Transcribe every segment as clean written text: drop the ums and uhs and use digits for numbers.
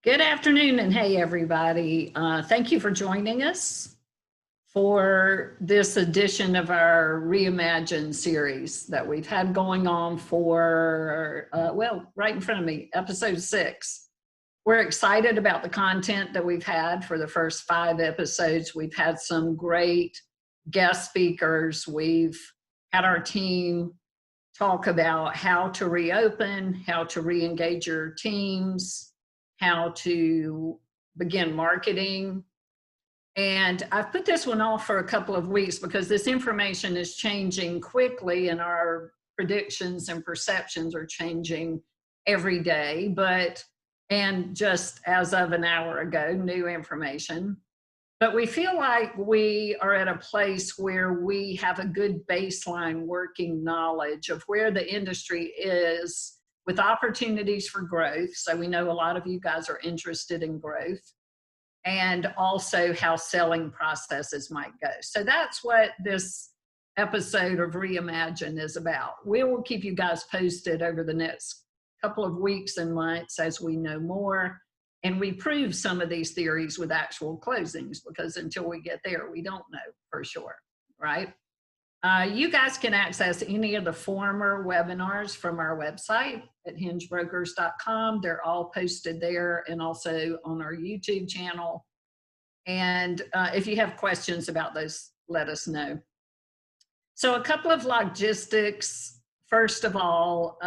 Good afternoon, and hey, everybody. Thank you for joining us for this edition of our Reimagine series that we've had going on for, right in front of me, episode 6. We're excited about the content that we've had for the first 5 episodes. We've had some great guest speakers. We've had our team talk about how to reopen, how to re-engage your teams, how to begin marketing. And I've put this one off for a couple of weeks because this information is changing quickly and our predictions and perceptions are changing every day. And just as of an hour ago, new information. But we feel like we are at a place where we have a good baseline working knowledge of where the industry is with opportunities for growth. So we know a lot of you guys are interested in growth, and also how selling processes might go. So that's what this episode of Reimagine is about. We will keep you guys posted over the next couple of weeks and months as we know more. And we prove some of these theories with actual closings, because until we get there, we don't know for sure, right? You guys can access any of the former webinars from our website at hingebrokers.com. They're all posted there and also on our YouTube channel. And if you have questions about those, let us know. So a couple of logistics. First of all,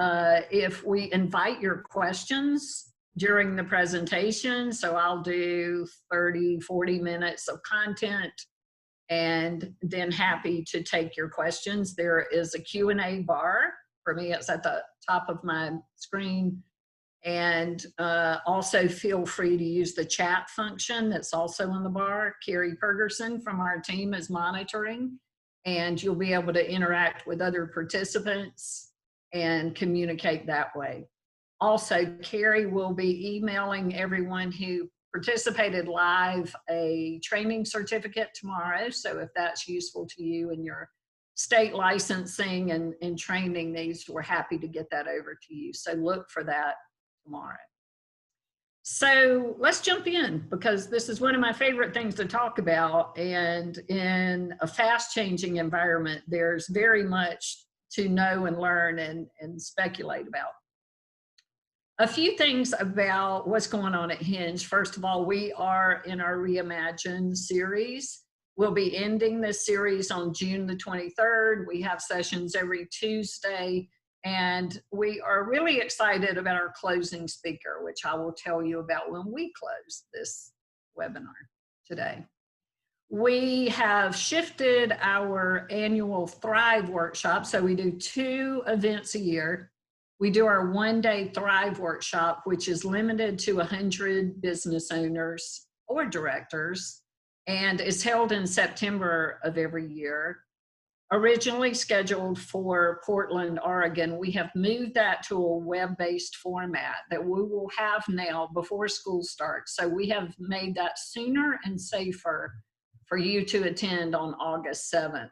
if we invite your questions during the presentation, so I'll do 30, 40 minutes of content, and then happy to take your questions. There is a Q&A bar. For me, it's at the top of my screen. And also feel free to use the chat function that's also on the bar. Carrie Pergerson from our team is monitoring, and you'll be able to interact with other participants and communicate that way. Also, Carrie will be emailing everyone who participated live a training certificate tomorrow. So if that's useful to you in your state licensing and training needs, we're happy to get that over to you. So look for that tomorrow. So let's jump in, because this is one of my favorite things to talk about. And in a fast changing environment, there's very much to know and learn and speculate about. A few things about what's going on at Hinge. First of all, we are in our Reimagine series. We'll be ending this series on June the 23rd. We have sessions every Tuesday, and we are really excited about our closing speaker, which I will tell you about when we close this webinar today. We have shifted our annual Thrive workshop. So we do 2 events a year. We do our one-day Thrive workshop, which is limited to 100 business owners or directors, and is held in September of every year. Originally scheduled for Portland, Oregon, we have moved that to a web-based format that we will have now before school starts. So we have made that sooner and safer for you to attend on August 7th.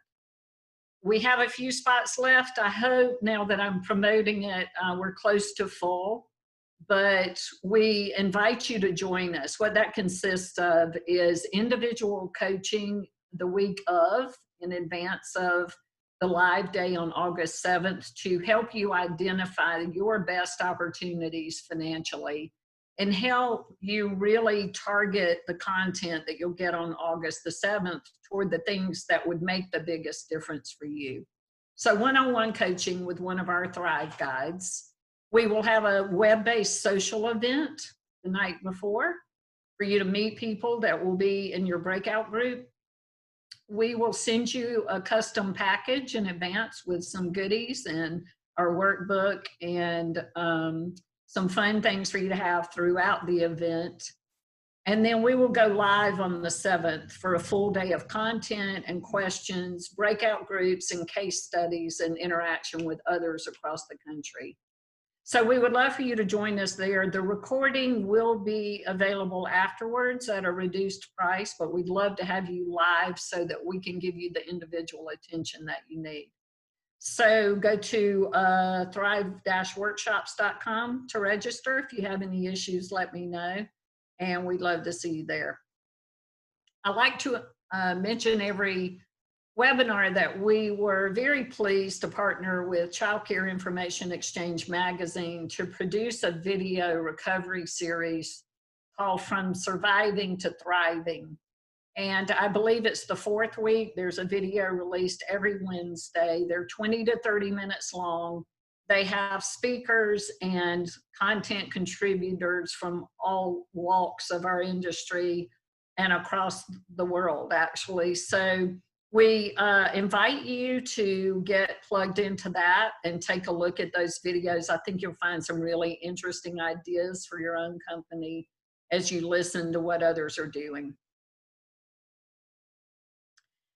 We have a few spots left. I hope now that I'm promoting it, we're close to full, but we invite you to join us. What that consists of is individual coaching the week of, in advance of the live day on August 7th, to help you identify your best opportunities financially and help you really target the content that you'll get on August the 7th toward the things that would make the biggest difference for you. So one-on-one coaching with one of our Thrive guides. We will have a web-based social event the night before for you to meet people that will be in your breakout group. We will send you a custom package in advance with some goodies and our workbook and some fun things for you to have throughout the event. And then we will go live on the 7th for a full day of content and questions, breakout groups and case studies and interaction with others across the country. So we would love for you to join us there. The recording will be available afterwards at a reduced price, but we'd love to have you live so that we can give you the individual attention that you need. So go to thrive-workshops.com to register. If you have any issues, let me know. and we'd love to see you there. I like to mention every webinar that we were very pleased to partner with Childcare Information Exchange magazine to produce a video recovery series called From Surviving to Thriving. And I believe it's the 4th week. There's a video released every Wednesday. They're 20 to 30 minutes long. They have speakers and content contributors from all walks of our industry and across the world, actually. So we invite you to get plugged into that and take a look at those videos. I think you'll find some really interesting ideas for your own company as you listen to what others are doing.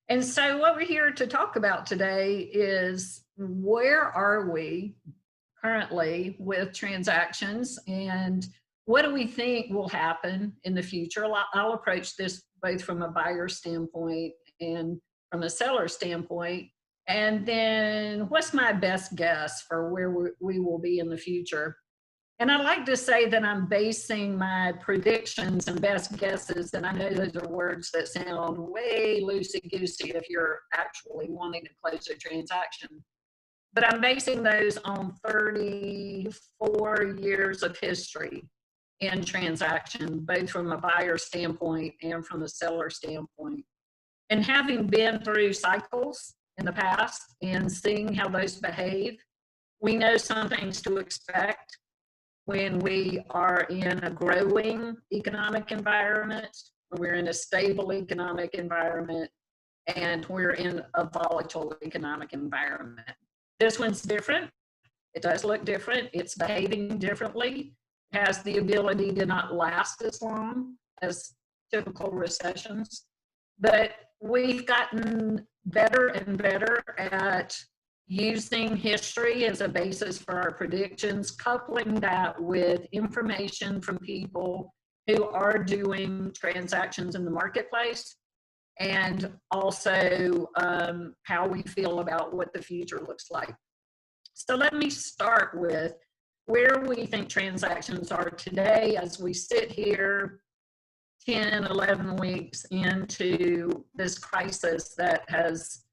And so what we're here to talk about today is, where are we currently with transactions, and what do we think will happen in the future? I'll approach this both from a buyer standpoint and from a seller standpoint. And then what's my best guess for where we will be in the future? And I like to say that I'm basing my predictions and best guesses, and I know those are words that sound way loosey-goosey if you're actually wanting to close a transaction. But I'm basing those on 34 years of history in transaction, both from a buyer standpoint and from a seller standpoint. And having been through cycles in the past and seeing how those behave, we know some things to expect when we are in a growing economic environment, we're in a stable economic environment, and we're in a volatile economic environment. This one's different. It does look different. It's behaving differently. It has the ability to not last as long as typical recessions. But we've gotten better and better at using history as a basis for our predictions, coupling that with information from people who are doing transactions in the marketplace, and also how we feel about what the future looks like. So let me start with where we think transactions are today as we sit here 10, 11 weeks into this crisis that has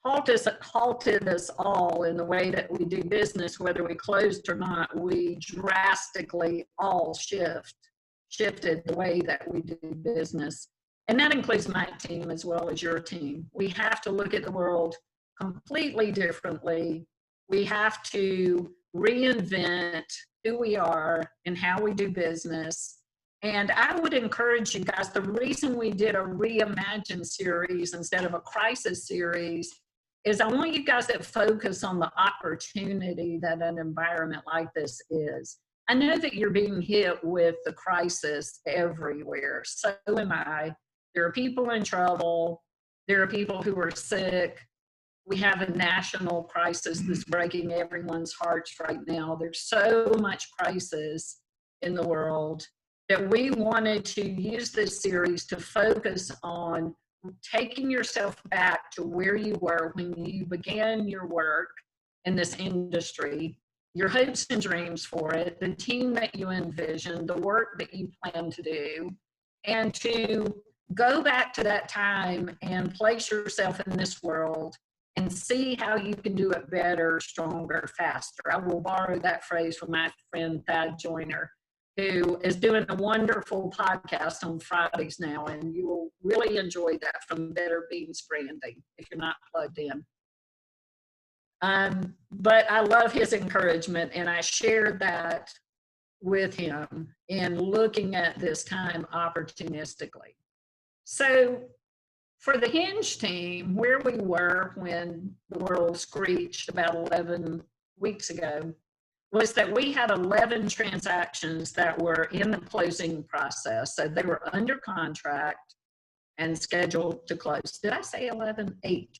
halted us all in the way that we do business, whether we closed or not. We drastically all shifted the way that we do business. And that includes my team as well as your team. We have to look at the world completely differently. We have to reinvent who we are and how we do business. And I would encourage you guys, the reason we did a Reimagine series instead of a crisis series is I want you guys to focus on the opportunity that an environment like this is. I know that you're being hit with the crisis everywhere. So am I. There are people in trouble. There are people who are sick. We have a national crisis that's breaking everyone's hearts right now. There's so much crisis in the world that we wanted to use this series to focus on taking yourself back to where you were when you began your work in this industry, your hopes and dreams for it, the team that you envisioned, the work that you plan to do, and to go back to that time and place yourself in this world and see how you can do it better, stronger, faster. I will borrow that phrase from my friend Thad Joyner, who is doing a wonderful podcast on Fridays now, and you will really enjoy that, from Better Beans Branding, if you're not plugged in. But I love his encouragement, and I shared that with him in looking at this time opportunistically. So for the Hinge team, where we were when the world screeched about 11 weeks ago was that we had 11 transactions that were in the closing process. So they were under contract and scheduled to close. Did I say 11? 8.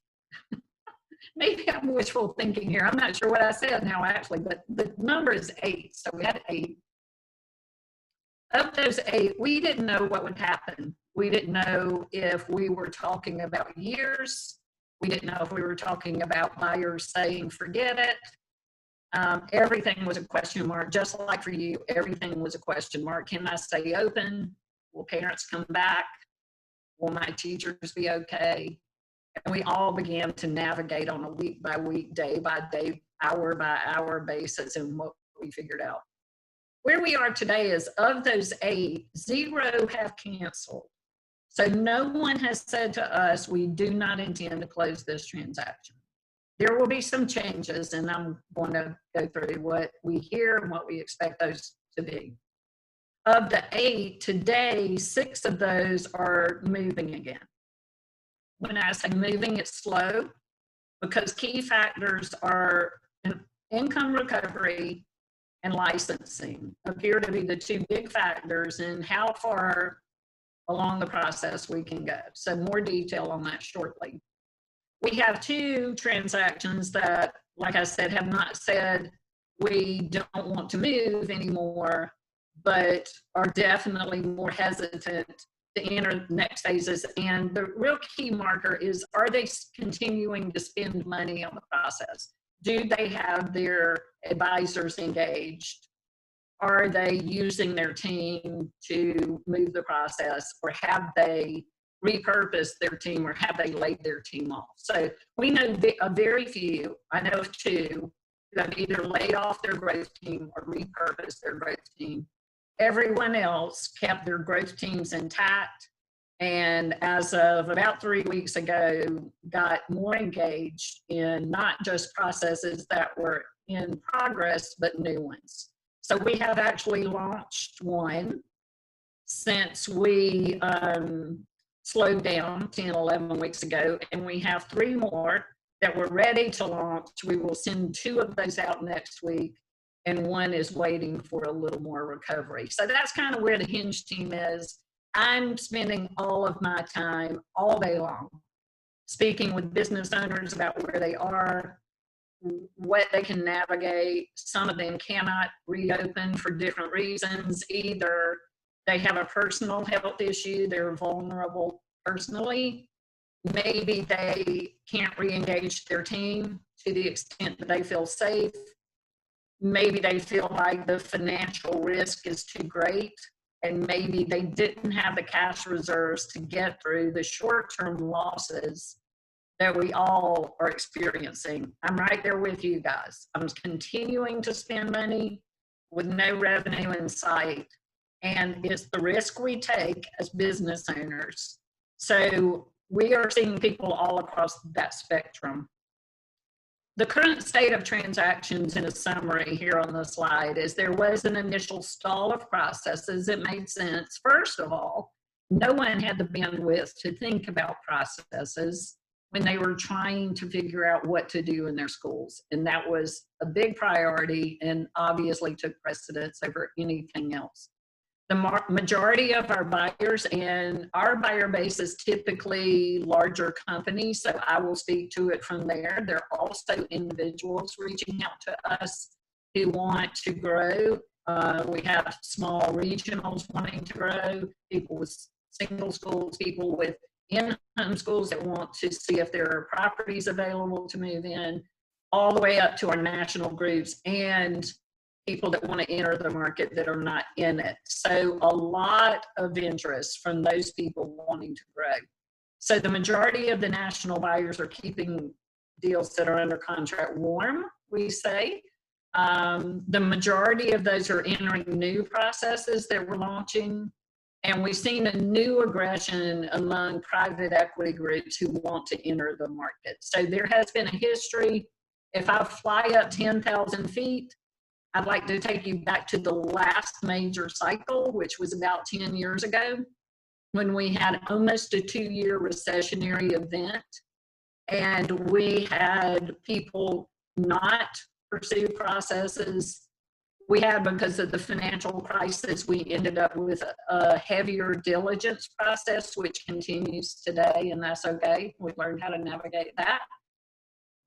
Maybe I'm wishful thinking here. I'm not sure what I said now, actually, but the number is 8. So we had 8. Of those 8, we didn't know what would happen. We didn't know if we were talking about years. We didn't know if we were talking about buyers saying, forget it. Everything was a question mark, just like for you, everything was a question mark. Can I stay open? Will parents come back? Will my teachers be okay? And we all began to navigate on a week by week, day by day, hour by hour basis, and what we figured out. Where we are today is, of those 8, 0 have canceled. So no one has said to us, we do not intend to close this transaction. There will be some changes, and I'm going to go through what we hear and what we expect those to be. Of the 8, today, 6 of those are moving again. When I say moving, it's slow, because key factors are income recovery and licensing appear to be the 2 big factors in how far along the process we can go. So more detail on that shortly. We have 2 transactions that, like I said, have not said we don't want to move anymore, but are definitely more hesitant to enter the next phases. And the real key marker is, are they continuing to spend money on the process? Do they have their advisors engaged? Are they using their team to move the process, or have they repurposed their team, or have they laid their team off? So we know a very few, I know of 2, who have either laid off their growth team or repurposed their growth team. Everyone else kept their growth teams intact, and as of about 3 weeks ago, got more engaged in not just processes that were in progress, but new ones. So we have actually launched one since we slowed down 10, 11 weeks ago, and we have 3 more that we're ready to launch. We will send 2 of those out next week, and 1 is waiting for a little more recovery. So that's kind of where the Hinge team is. I'm spending all of my time all day long speaking with business owners about where they are, what they can navigate. Some of them cannot reopen for different reasons. Either they have a personal health issue, they're vulnerable personally. Maybe they can't re-engage their team to the extent that they feel safe. Maybe they feel like the financial risk is too great, and maybe they didn't have the cash reserves to get through the short-term losses that we all are experiencing. I'm right there with you guys. I'm continuing to spend money with no revenue in sight, and it's the risk we take as business owners. So we are seeing people all across that spectrum. The current state of transactions, in a summary here on the slide, is there was an initial stall of processes. It made sense. First of all, no one had the bandwidth to think about processes when they were trying to figure out what to do in their schools. And that was a big priority, and obviously took precedence over anything else. The majority of our buyers, and our buyer base is typically larger companies, so I will speak to it from there. There are also individuals reaching out to us who want to grow. We have small regionals wanting to grow, people with single schools, people with in-home schools that want to see if there are properties available to move in, all the way up to our national groups and people that want to enter the market that are not in it. So a lot of interest from those people wanting to grow. So the majority of the national buyers are keeping deals that are under contract warm, we say. The majority of those are entering new processes that we're launching. And we've seen a new aggression among private equity groups who want to enter the market. So there has been a history. If I fly up 10,000 feet, I'd like to take you back to the last major cycle, which was about 10 years ago, when we had almost a 2-year recessionary event. And we had people not pursue processes. We had, because of the financial crisis, we ended up with a heavier diligence process, which continues today, and that's okay. We've learned how to navigate that.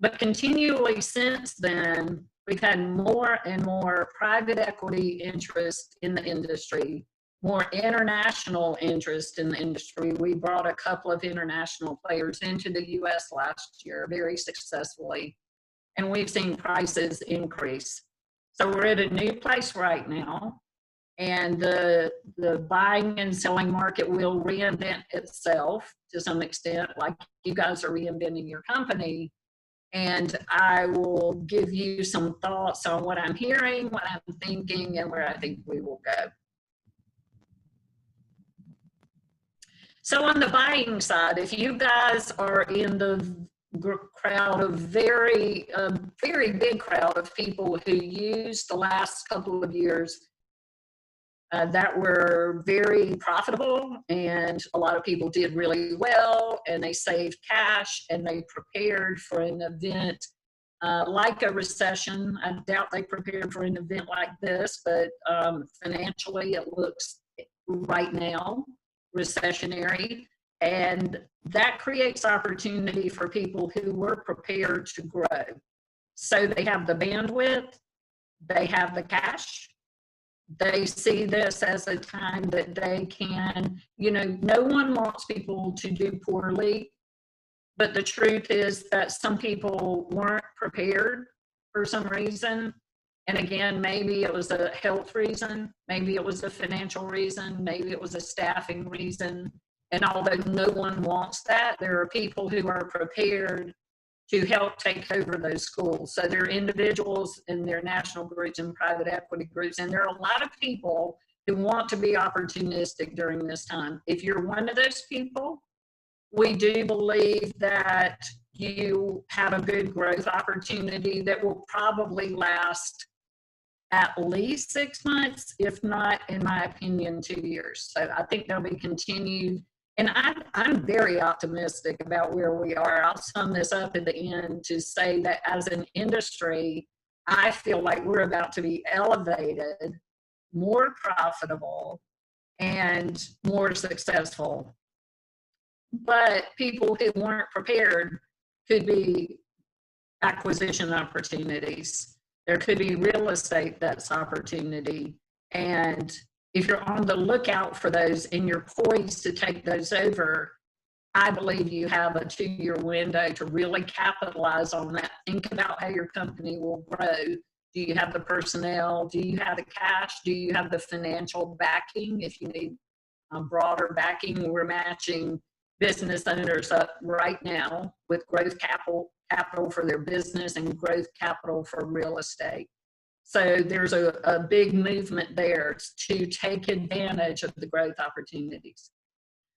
But continually since then, we've had more and more private equity interest in the industry, more international interest in the industry. We brought a couple of international players into the U.S. last year very successfully. and we've seen prices increase. So we're at a new place right now, and the buying and selling market will reinvent itself to some extent, like you guys are reinventing your company. And I will give you some thoughts on what I'm hearing, what I'm thinking, and where I think we will go. So on the buying side, if you guys are in the crowd of very big crowd of people who used the last couple of years that were very profitable, and a lot of people did really well, and they saved cash, and they prepared for an event like a recession. I doubt they prepared for an event like this, but financially it looks right now recessionary, and that creates opportunity for people who were prepared to grow. So they have the bandwidth, they have the cash, they see this as a time that they can, no one wants people to do poorly, but the truth is that some people weren't prepared for some reason. And again, maybe it was a health reason, maybe it was a financial reason, maybe it was a staffing reason. And although no one wants that, there are people who are prepared to help take over those schools. So there are individuals in their national groups and private equity groups, and there are a lot of people who want to be opportunistic during this time. If you're one of those people, we do believe that you have a good growth opportunity that will probably last at least 6 months, if not, in my opinion, 2 years. So I think there'll be continued. And I'm very optimistic about where we are. I'll sum this up at the end to say that as an industry, I feel like we're about to be elevated, more profitable, and more successful. But people who weren't prepared could be acquisition opportunities. There could be real estate that's opportunity. And if you're on the lookout for those and you're poised to take those over, I believe you have a 2-year window to really capitalize on that. Think about how your company will grow. Do you have the personnel? Do you have the cash? Do you have the financial backing? If you need broader backing, we're matching business owners up right now with growth capital for their business and growth capital for real estate. So there's a big movement there to take advantage of the growth opportunities.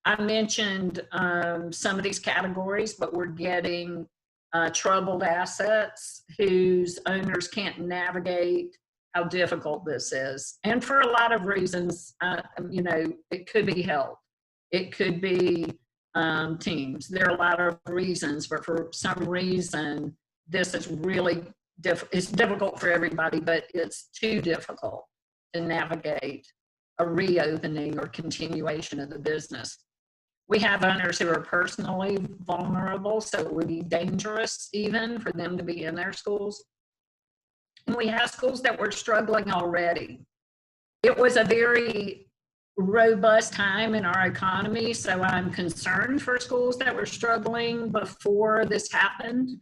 I mentioned some of these categories, but we're getting troubled assets whose owners can't navigate how difficult this is. And for a lot of reasons, it could be health. It could be teams. There are a lot of reasons, but for some reason, this is really it's difficult for everybody, but it's too difficult to navigate a reopening or continuation of the business. We have owners who are personally vulnerable, so it would be dangerous even for them to be in their schools. And we have schools that were struggling already. It was a very robust time in our economy, so I'm concerned for schools that were struggling before this happened,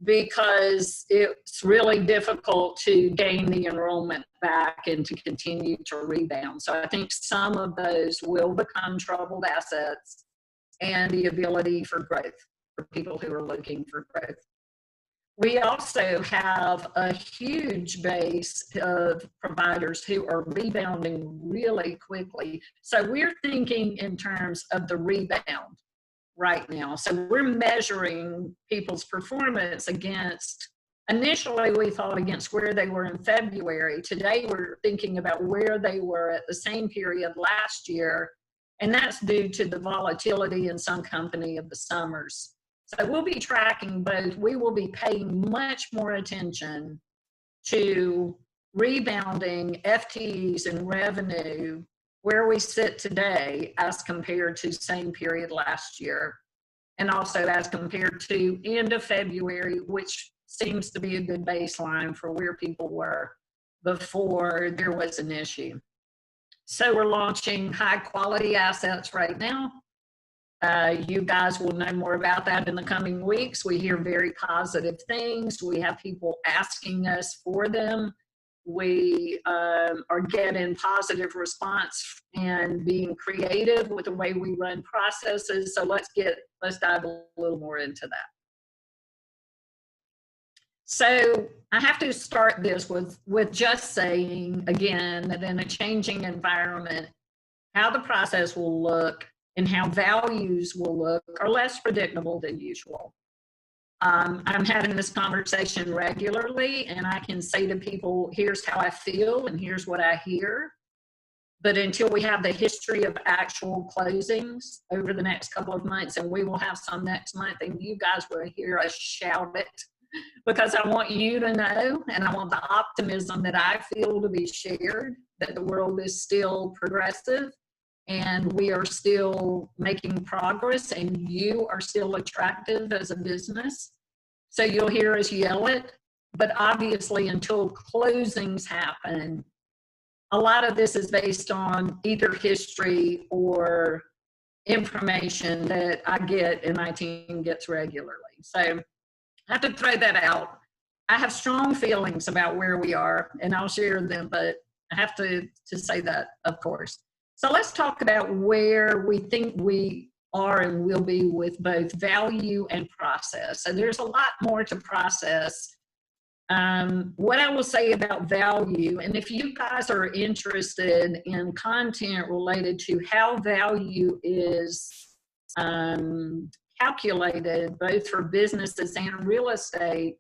because it's really difficult to gain the enrollment back and to continue to rebound. So I think some of those will become troubled assets, and the ability for growth for people who are looking for growth. We also have a huge base of providers who are rebounding really quickly. So we're thinking in terms of the rebound right now. So we're measuring people's performance against, initially we thought against where they were in February. Today we're thinking about where they were at the same period last year, and that's due to the volatility in some company of the summers. So we'll be tracking both. We will be paying much more attention to rebounding FTEs and revenue where we sit today as compared to same period last year, and also as compared to end of February, which seems to be a good baseline for where people were before there was an issue. So we're launching high quality assets right now. You guys will know more about that in the coming weeks. We hear very positive things. We have people asking us for them. We are getting positive response and being creative with the way we run processes. So let's dive a little more into that. So I have to start this with just saying again that in a changing environment, how the process will look and how values will look are less predictable than usual. I'm having this conversation regularly, and I can say to people, here's how I feel and here's what I hear. But until we have the history of actual closings over the next couple of months, and we will have some next month, and you guys will hear us shout it, because I want you to know, and I want the optimism that I feel to be shared, that the world is still progressive, and we are still making progress, and you are still attractive as a business. So you'll hear us yell it, but obviously until closings happen, a lot of this is based on either history or information that I get and my team gets regularly. So I have to throw that out. I have strong feelings about where we are, and I'll share them, but I have to say that, of course. So let's talk about where we think we are and will be with both value and process. So there's a lot more to process. What I will say about value, and if you guys are interested in content related to how value is calculated, both for businesses and real estate,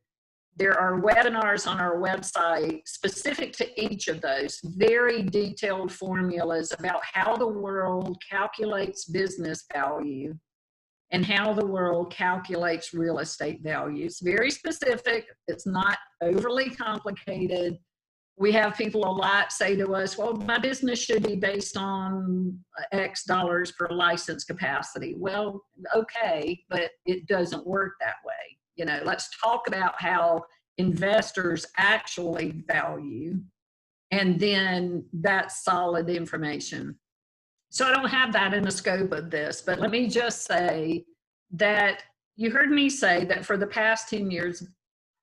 there are webinars on our website specific to each of those, very detailed formulas about how the world calculates business value and how the world calculates real estate value. It's very specific. It's not overly complicated. We have people a lot say to us, well, my business should be based on X dollars per license capacity. Well, okay, but it doesn't work that way. You know, let's talk about how investors actually value, and then that's solid information. So I don't have that in the scope of this, but let me just say that you heard me say that for the past 10 years,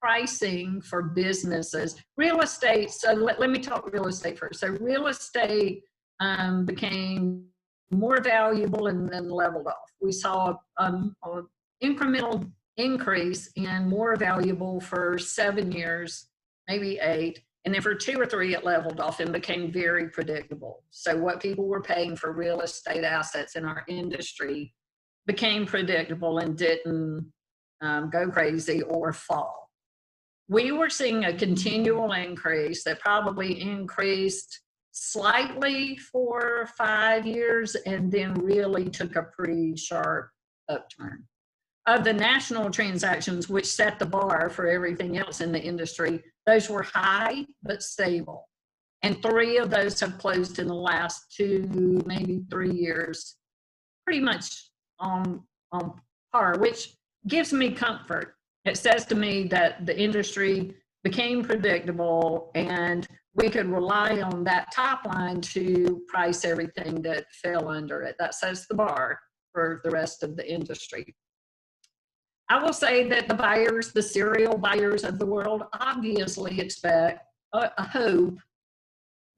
pricing for businesses, real estate, so let me talk real estate first. So real estate became more valuable and then leveled off. We saw an incremental increase in more valuable for 7 years, maybe 8, and then for 2 or 3 it leveled off and became very predictable. So what people were paying for real estate assets in our industry became predictable and didn't go crazy or fall. We were seeing a continual increase that probably increased slightly for 5 years and then really took a pretty sharp upturn. Of the national transactions, which set the bar for everything else in the industry, those were high but stable. And 3 of those have closed in the last 2, maybe 3 years, pretty much on par, which gives me comfort. It says to me that the industry became predictable and we could rely on that top line to price everything that fell under it. That sets the bar for the rest of the industry. I will say that the buyers, the serial buyers of the world, obviously expect a hope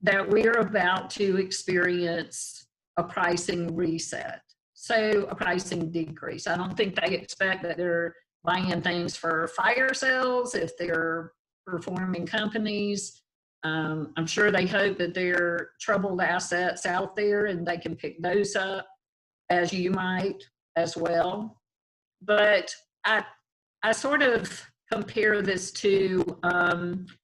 that we're about to experience a pricing reset. So a pricing decrease. I don't think they expect that they're buying things for fire sales if they're performing companies. I'm sure they hope that there are troubled assets out there and they can pick those up, as you might as well. But I sort of compare this to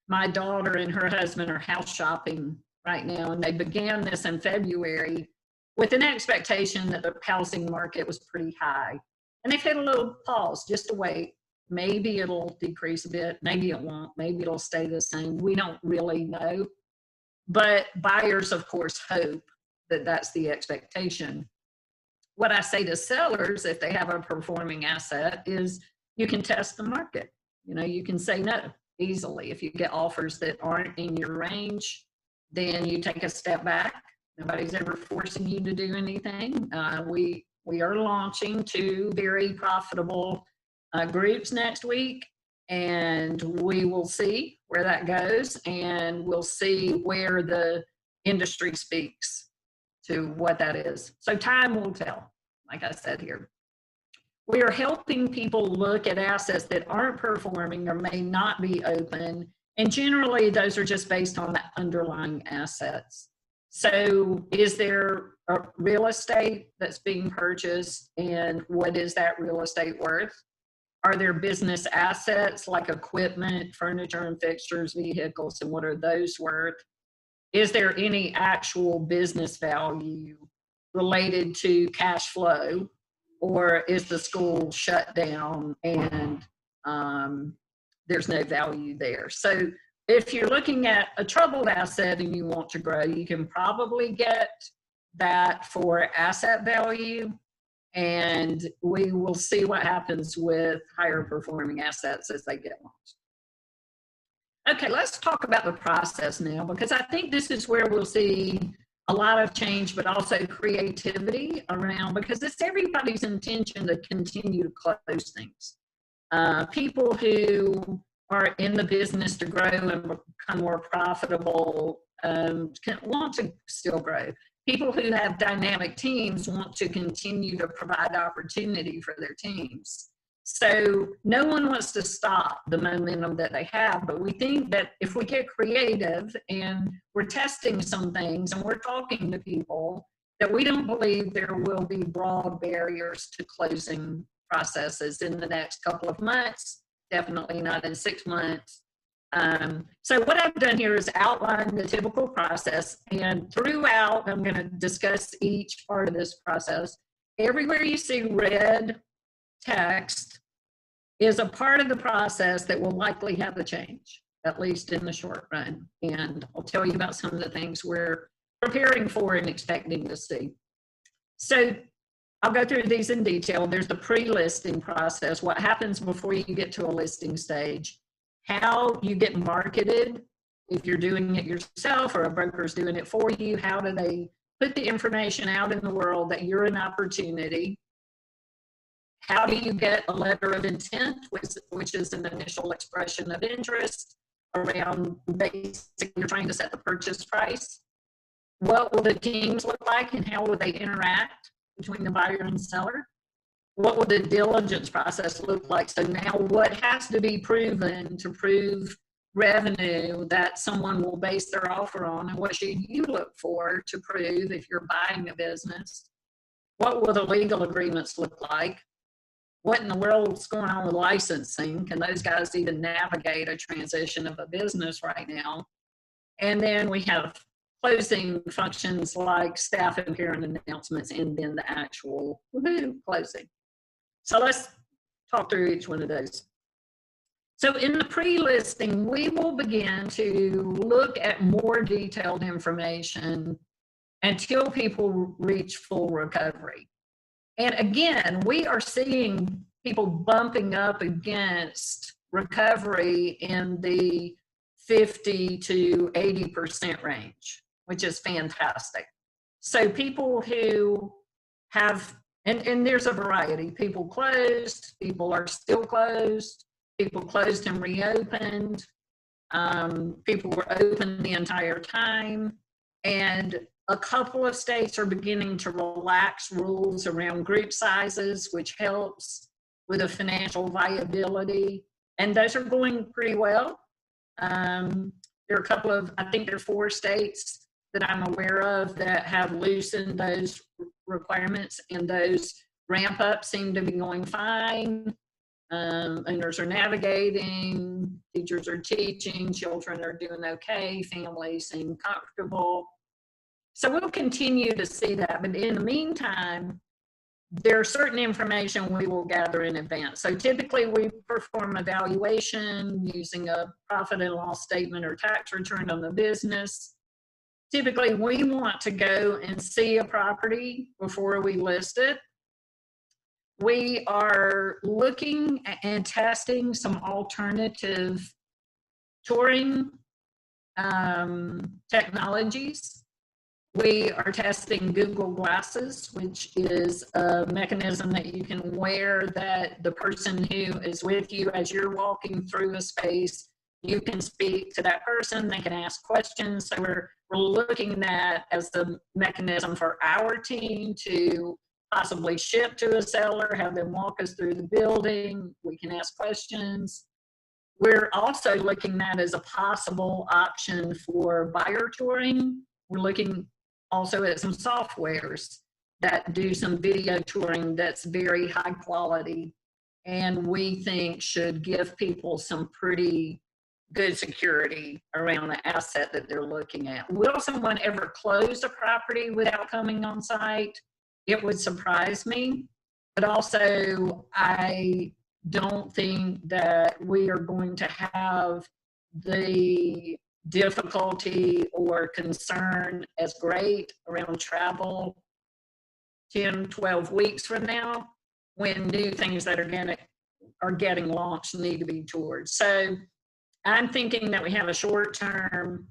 my daughter and her husband are house shopping right now, and they began this in February with an expectation that the housing market was pretty high. And they've hit a little pause just to wait. Maybe it'll decrease a bit, maybe it won't, maybe it'll stay the same. We don't really know. But buyers, of course, hope that that's the expectation. What I say to sellers, if they have a performing asset, is you can test the market. You know, you can say no easily. If you get offers that aren't in your range, then you take a step back. Nobody's ever forcing you to do anything. We We are launching 2 very profitable groups next week, and we will see where that goes, and we'll see where the industry speaks to what that is. So time will tell, like I said here. We are helping people look at assets that aren't performing or may not be open, and generally those are just based on the underlying assets. So is there a real estate that's being purchased, and what is that real estate worth? Are there business assets like equipment, furniture and fixtures, vehicles, and what are those worth? Is there any actual business value related to cash flow? Or is the school shut down and there's no value there? So if you're looking at a troubled asset and you want to grow, you can probably get that for asset value, and we will see what happens with higher performing assets as they get launched. Okay, let's talk about the process now, because I think this is where we'll see a lot of change, but also creativity around, because it's everybody's intention to continue to close things. People who are in the business to grow and become more profitable want to still grow. People who have dynamic teams want to continue to provide opportunity for their teams. So no one wants to stop the momentum that they have, but we think that if we get creative and we're testing some things and we're talking to people, that we don't believe there will be broad barriers to closing processes in the next couple of months, definitely not in 6 months. So what I've done here is outline the typical process, and throughout, I'm going to discuss each part of this process. Everywhere you see red text is a part of the process that will likely have a change, at least in the short run. And I'll tell you about some of the things we're preparing for and expecting to see. So I'll go through these in detail. There's the pre-listing process, what happens before you get to a listing stage, how you get marketed, if you're doing it yourself or a broker's doing it for you, how do they put the information out in the world that you're an opportunity. How do you get a letter of intent, which is an initial expression of interest around basically you're trying to set the purchase price? What will the teams look like and how will they interact between the buyer and seller? What will the diligence process look like? So now what has to be proven to prove revenue that someone will base their offer on, and what should you look for to prove if you're buying a business? What will the legal agreements look like? What in the world's going on with licensing? Can those guys even navigate a transition of a business right now? And then we have closing functions like staff and parent announcements, and then the actual closing. So let's talk through each one of those. So in the pre-listing, we will begin to look at more detailed information until people reach full recovery. And again, we are seeing people bumping up against recovery in the 50 to 80% range, which is fantastic. So people who have, and there's a variety, people closed, people are still closed, people closed and reopened, people were open the entire time, and a couple of states are beginning to relax rules around group sizes, which helps with the financial viability. And those are going pretty well. There are a couple of, I think there are 4 states that I'm aware of that have loosened those requirements, and those ramp ups seem to be going fine. Owners are navigating, teachers are teaching, children are doing okay, families seem comfortable. So we'll continue to see that, but in the meantime, there's certain information we will gather in advance. So typically we perform evaluation using a profit and loss statement or tax return on the business. Typically we want to go and see a property before we list it. We are looking and testing some alternative touring technologies. We are testing Google Glasses, which is a mechanism that you can wear that the person who is with you as you're walking through a space, you can speak to that person, they can ask questions. So we're looking at that as the mechanism for our team to possibly ship to a seller, have them walk us through the building, we can ask questions. We're also looking at as a possible option for buyer touring. We're looking also at some softwares that do some video touring that's very high quality and we think should give people some pretty good security around the asset that they're looking at. Will someone ever close a property without coming on site? It would surprise me, but also I don't think that we are going to have the difficulty or concern as great around travel 10, 12 weeks from now when new things that are getting launched need to be toured. So I'm thinking that we have a short-term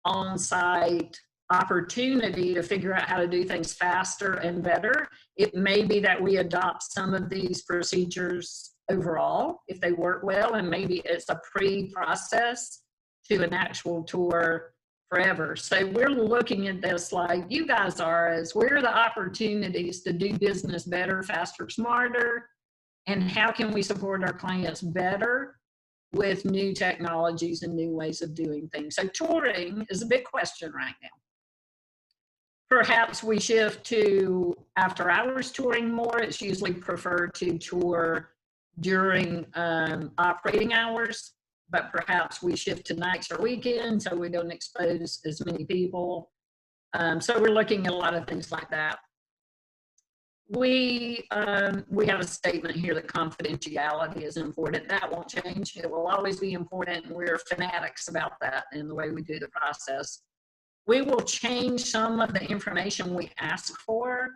on-site opportunity to figure out how to do things faster and better. It may be that we adopt some of these procedures overall if they work well, and maybe it's a pre-process to an actual tour forever. So we're looking at this like you guys are, as where are the opportunities to do business better, faster, smarter, and how can we support our clients better with new technologies and new ways of doing things. So touring is a big question right now. Perhaps we shift to after hours touring more. It's usually preferred to tour during operating hours, but perhaps we shift to nights or weekends so we don't expose as many people. So we're looking at a lot of things like that. We have a statement here that confidentiality is important. That won't change. It will always be important. We're fanatics about that in the way we do the process. We will change some of the information we ask for.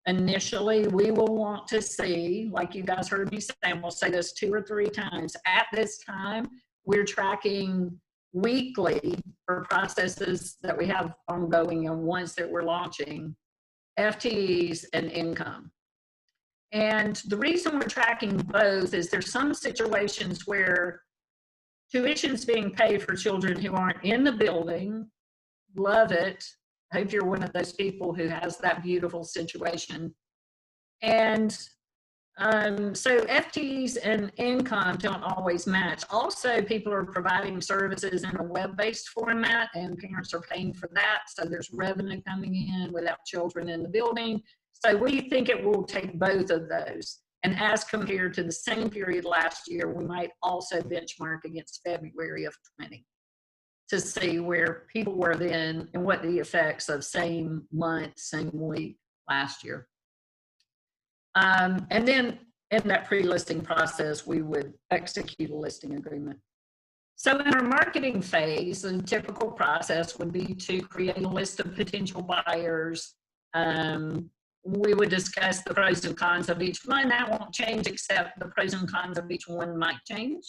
Initially, we will want to see, like you guys heard me say, and we'll say this 2 or 3 times, at this time, we're tracking weekly for processes that we have ongoing and ones that we're launching, FTEs and income. And the reason we're tracking both is there's some situations where tuition's being paid for children who aren't in the building. Love it. I hope you're one of those people who has that beautiful situation. And so FTEs and income don't always match. Also, people are providing services in a web-based format and parents are paying for that. So there's revenue coming in without children in the building. So we think it will take both of those. And as compared to the same period last year, we might also benchmark against February of 20 to see where people were then and what the effects of same month, same week last year. And then in that pre-listing process, we would execute a listing agreement. So in our marketing phase, a typical process would be to create a list of potential buyers. We would discuss the pros and cons of each one. That won't change, except the pros and cons of each one might change.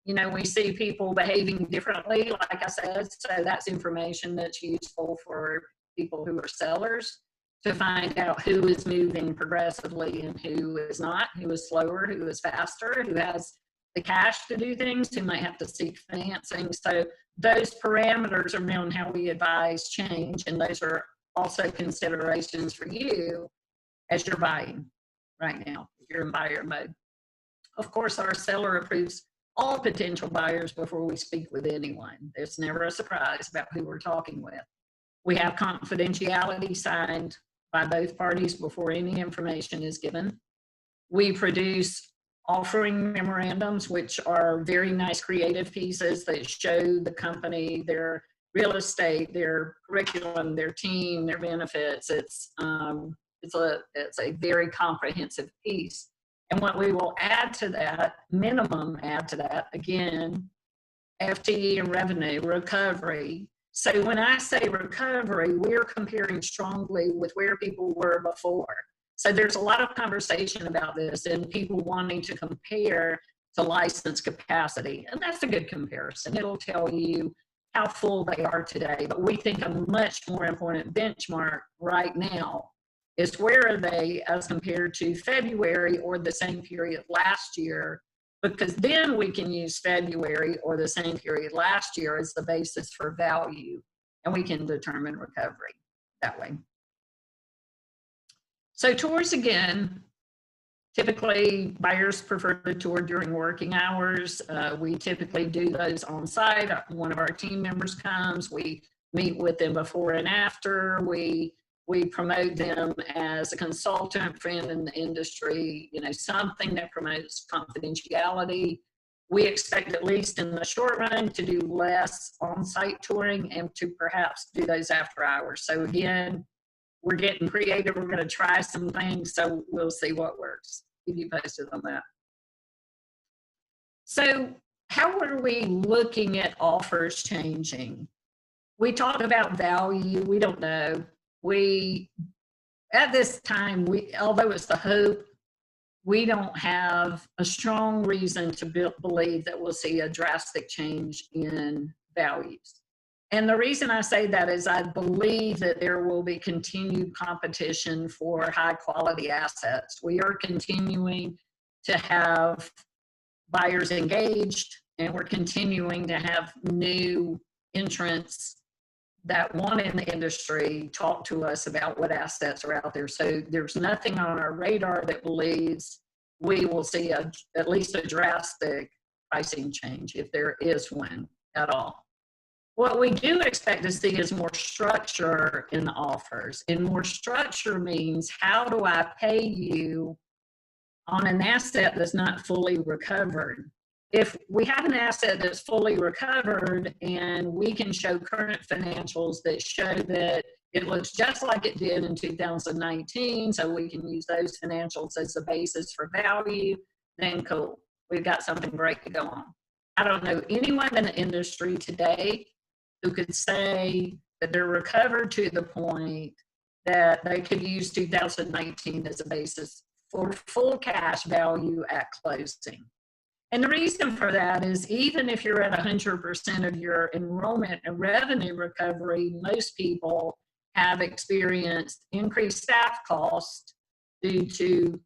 You know, we see people behaving differently, like I said, so that's information that's useful for people who are sellers to find out who is moving progressively and who is not, who is slower, who is faster, who has the cash to do things, who might have to seek financing. So those parameters around how we advise change, and those are also considerations for you as you're buying right now, if you're in buyer mode. Of course, our seller approves all potential buyers before we speak with anyone. There's never a surprise about who we're talking with. We have confidentiality signed by both parties before any information is given. We produce offering memorandums, which are very nice creative pieces that show the company, their real estate, their curriculum, their team, their benefits. It's a very comprehensive piece. And what we will add to that, minimum add to that, again, FTE and revenue, recovery. So when I say recovery, we're comparing strongly with where people were before. So there's a lot of conversation about this and people wanting to compare to license capacity. And that's a good comparison. It'll tell you how full they are today. But we think a much more important benchmark right now is where are they as compared to February or the same period last year, because then we can use February or the same period last year as the basis for value, and we can determine recovery that way. So tours, again, typically buyers prefer to tour during working hours. We typically do those on site. One of our team members comes, we meet with them before and after. We promote them as a consultant, friend in the industry, something that promotes confidentiality. We expect, at least in the short run, to do less on-site touring and to perhaps do those after hours. So again, we're getting creative. We're going to try some things, so we'll see what works. Keep you posted on that. So how are we looking at offers changing? We talked about value. We don't know. At this time, although it's the hope, we don't have a strong reason to believe that we'll see a drastic change in values. And the reason I say that is I believe that there will be continued competition for high quality assets. We are continuing to have buyers engaged, and we're continuing to have new entrants that want in the industry talk to us about what assets are out there. So there's nothing on our radar that believes we will see at least a drastic pricing change, if there is one at all. What we do expect to see is more structure in the offers. And more structure means, how do I pay you on an asset that's not fully recovered? If we have an asset that's fully recovered and we can show current financials that show that it looks just like it did in 2019, so we can use those financials as the basis for value, then cool. We've got something great to go on. I don't know anyone in the industry today who could say that they're recovered to the point that they could use 2019 as a basis for full cash value at closing. And the reason for that is, even if you're at 100% of your enrollment and revenue recovery, most people have experienced increased staff costs due to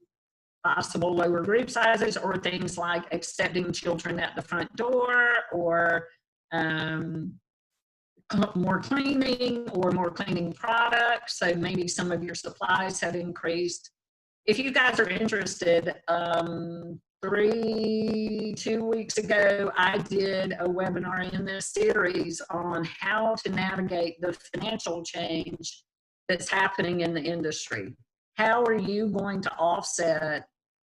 possible lower group sizes or things like accepting children at the front door, or more cleaning or more cleaning products. So maybe some of your supplies have increased. If you guys are interested, 2 weeks ago, I did a webinar in this series on how to navigate the financial change that's happening in the industry. How are you going to offset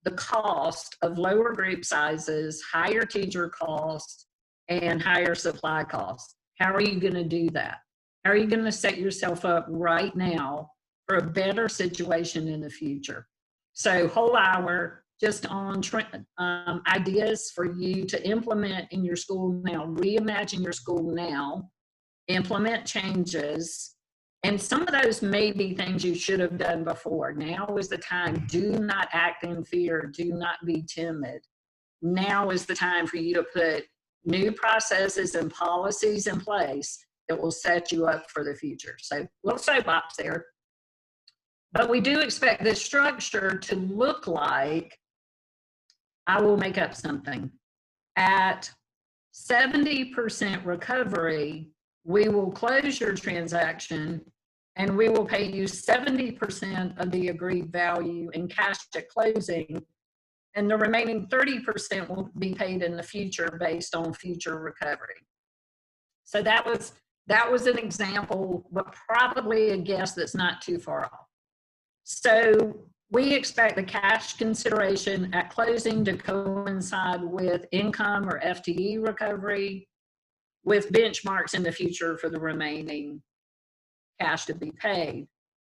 the cost of lower group sizes, higher teacher costs, and higher supply costs? How are you going to do that? How are you going to set yourself up right now for a better situation in the future? So whole hour just on ideas for you to implement in your school now. Reimagine your school now. Implement changes. And some of those may be things you should have done before. Now is the time. Do not act in fear. Do not be timid. Now is the time for you to put new processes and policies in place that will set you up for the future. So, little soapbox there. But we do expect this structure to look like, I will make up something. At 70% recovery, we will close your transaction and we will pay you 70% of the agreed value in cash at closing, and the remaining 30% will be paid in the future based on future recovery. So that was an example, but probably a guess that's not too far off. So we expect the cash consideration at closing to coincide with income or FTE recovery, with benchmarks in the future for the remaining cash to be paid.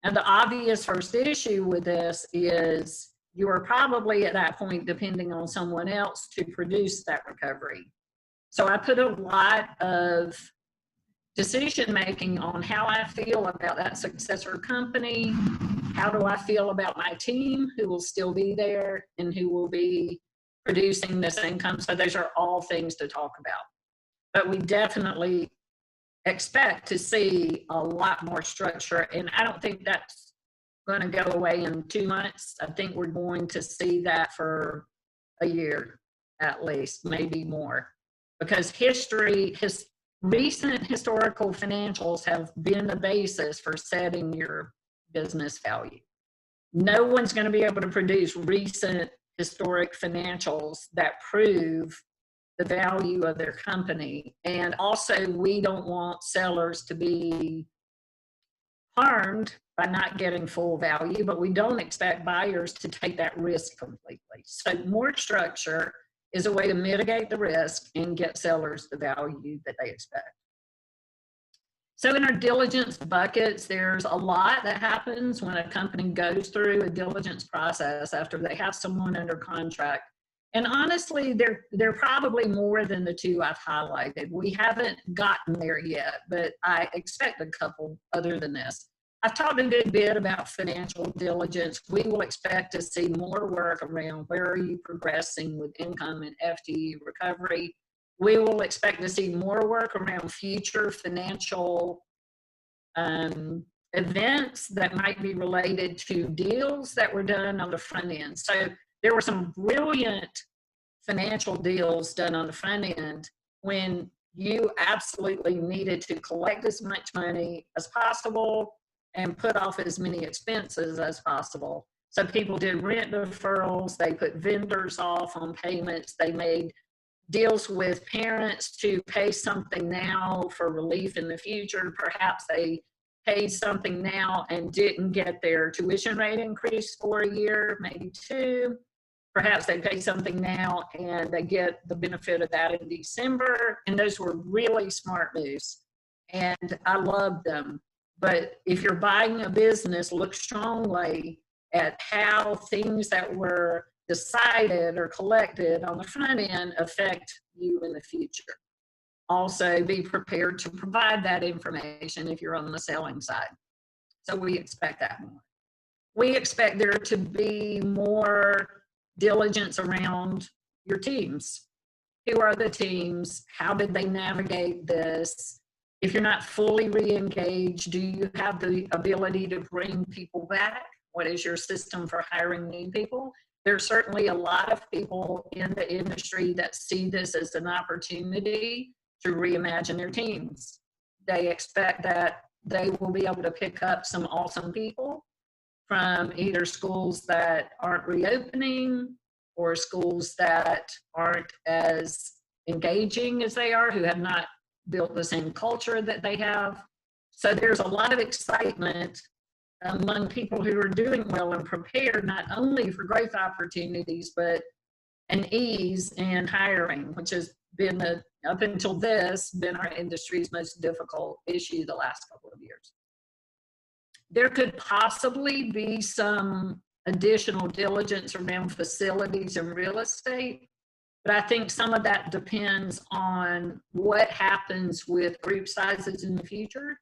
And the obvious first issue with this is you are probably at that point depending on someone else to produce that recovery. So I put a lot of decision making on how I feel about that successor company. How do I feel about my team who will still be there and who will be producing this income? So those are all things to talk about. But we definitely expect to see a lot more structure. And I don't think that's going to go away in 2 months. I think we're going to see that for a year at least, maybe more, because recent historical financials have been the basis for setting your business value. No one's going to be able to produce recent historic financials that prove the value of their company. And also, we don't want sellers to be harmed by not getting full value, but we don't expect buyers to take that risk completely. So more structure is a way to mitigate the risk and get sellers the value that they expect. So in our diligence buckets, there's a lot that happens when a company goes through a diligence process after they have someone under contract. And honestly, they're probably more than the two I've highlighted. We haven't gotten there yet, but I expect a couple other than this. I've talked a good bit about financial diligence. We will expect to see more work around where are you progressing with income and FTE recovery. We will expect to see more work around future financial events that might be related to deals that were done on the front end. So there were some brilliant financial deals done on the front end when you absolutely needed to collect as much money as possible and put off as many expenses as possible. So people did rent deferrals, they put vendors off on payments, they made deals with parents to pay something now for relief in the future. Perhaps they paid something now and didn't get their tuition rate increase for a year, maybe two. Perhaps they pay something now and they get the benefit of that in December. And those were really smart moves. And I love them. But if you're buying a business, look strongly at how things that were decided or collected on the front end affect you in the future. Also, be prepared to provide that information if you're on the selling side. So we expect that more. We expect there to be more diligence around your teams. Who are the teams? How did they navigate this? If you're not fully re-engaged, do you have the ability to bring people back? What is your system for hiring new people? There's certainly a lot of people in the industry that see this as an opportunity to reimagine their teams. They expect that they will be able to pick up some awesome people from either schools that aren't reopening or schools that aren't as engaging as they are, who have not built the same culture that they have. So there's a lot of excitement among people who are doing well and prepared not only for growth opportunities, but an ease in hiring, which has been, up until this, been our industry's most difficult issue the last couple of years. There could possibly be some additional diligence around facilities and real estate, but I think some of that depends on what happens with group sizes in the future.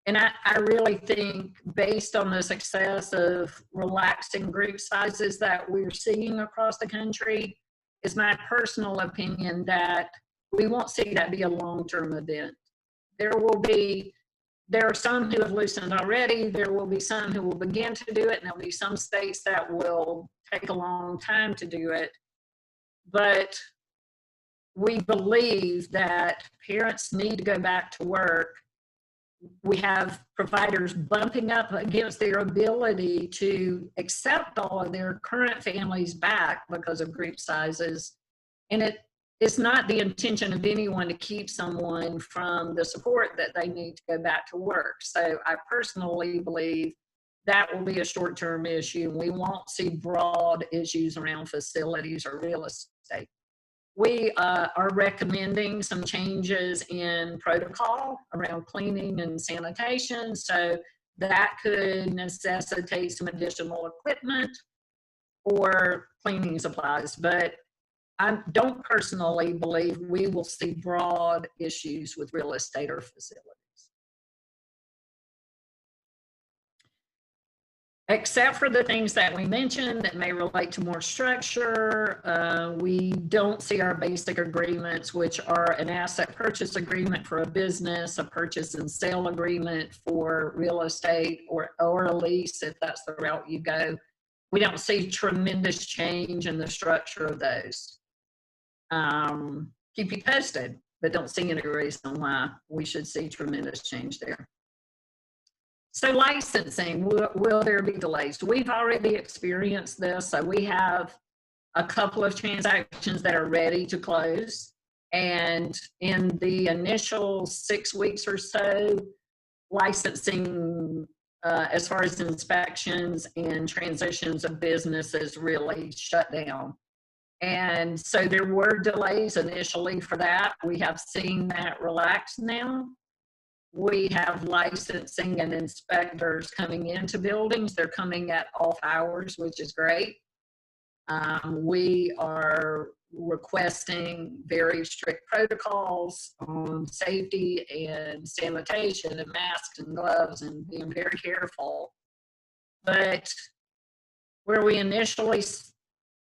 And I really think, based on the success of relaxing group sizes that we're seeing across the country, is my personal opinion that we won't see that be a long-term event. There are some who have loosened already. There will be some who will begin to do it, and there'll be some states that will take a long time to do it. But we believe that parents need to go back to work. We have providers bumping up against their ability to accept all of their current families back because of group sizes. And it's not the intention of anyone to keep someone from the support that they need to go back to work. So I personally believe that will be a short-term issue. We won't see broad issues around facilities or real estate. We are recommending some changes in protocol around cleaning and sanitation, so that could necessitate some additional equipment or cleaning supplies. But I don't personally believe we will see broad issues with real estate or facilities. except for the things that we mentioned that may relate to more structure. We don't see our basic agreements, which are an asset purchase agreement for a business, a purchase and sale agreement for real estate, or a lease, if that's the route you go. We don't see tremendous change in the structure of those. Keep you posted, but don't see any reason why we should see tremendous change there. So licensing, will there be delays? We've already experienced this. So we have a couple of transactions that are ready to close. And in the initial 6 weeks or so, licensing, as far as inspections and transitions of businesses, really shut down. And so there were delays initially for that. We have seen that relax now. We have licensing and inspectors coming into buildings. They're coming at off hours, which is great. We are requesting very strict protocols on safety and sanitation and masks and gloves and being very careful. But where we initially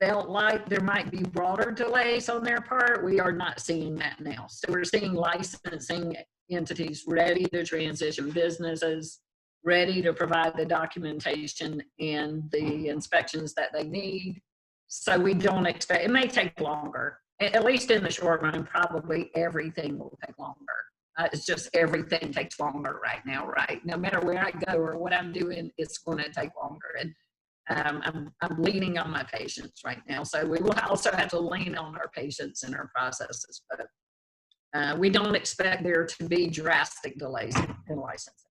felt like there might be broader delays on their part, we are not seeing that now. So we're seeing licensing entities ready to transition businesses, ready to provide the documentation and the inspections that they need. So we don't expect, it may take longer, at least in the short run. Probably everything will take longer. It's just everything takes longer right now, right? No matter where I go or what I'm doing, it's going to take longer. And I'm leaning on my patients right now. So we will also have to lean on our patients and our processes. But we don't expect there to be drastic delays in licensing.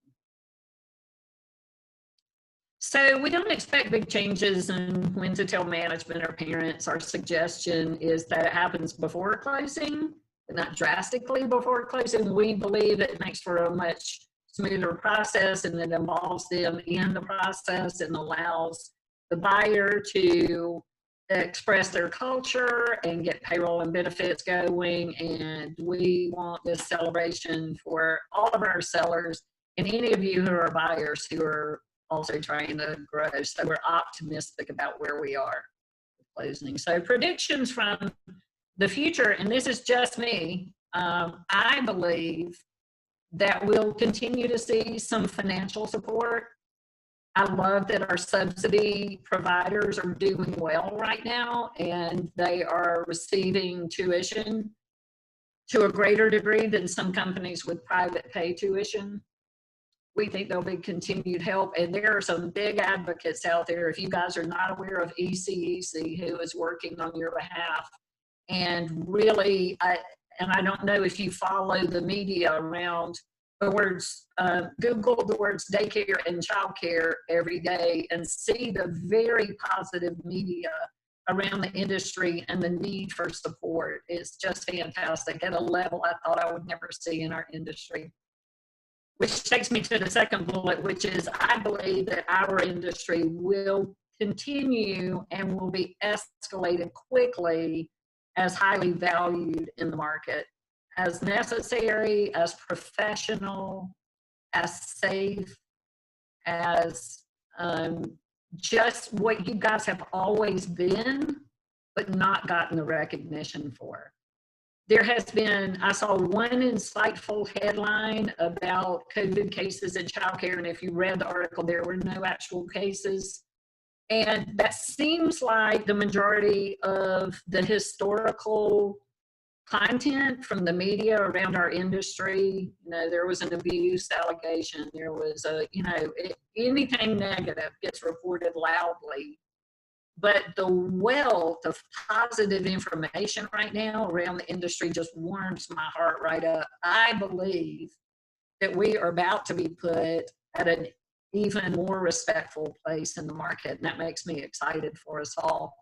So we don't expect big changes in when to tell management or parents. Our suggestion is that it happens before closing, but not drastically before closing. We believe it makes for a much smoother process, and it involves them in the process and allows the buyer to express their culture and get payroll and benefits going. And we want this celebration for all of our sellers and any of you who are buyers who are also trying to grow. So we're optimistic about where we are with closing. So predictions from the future, and this is just me, I believe that we'll continue to see some financial support. I love that our subsidy providers are doing well right now, and they are receiving tuition to a greater degree than some companies with private pay tuition. We think there'll be continued help, and there are some big advocates out there. If you guys are not aware of ECEC, who is working on your behalf, and really, I don't know if you follow the media around the words, Google the words daycare and childcare every day and see the very positive media around the industry and the need for support. It's just fantastic at a level I thought I would never see in our industry. Which takes me to the second bullet, which is I believe that our industry will continue and will be escalated quickly as highly valued in the market, as necessary, as professional, as safe, as just what you guys have always been, but not gotten the recognition for. There has been, I saw one insightful headline about COVID cases in childcare, and if you read the article, there were no actual cases. And that seems like the majority of the historical content from the media around our industry. You know, there was an abuse allegation, there was a, anything negative gets reported loudly. But the wealth of positive information right now around the industry just warms my heart right up. I believe that we are about to be put at an even more respectful place in the market, and that makes me excited for us all.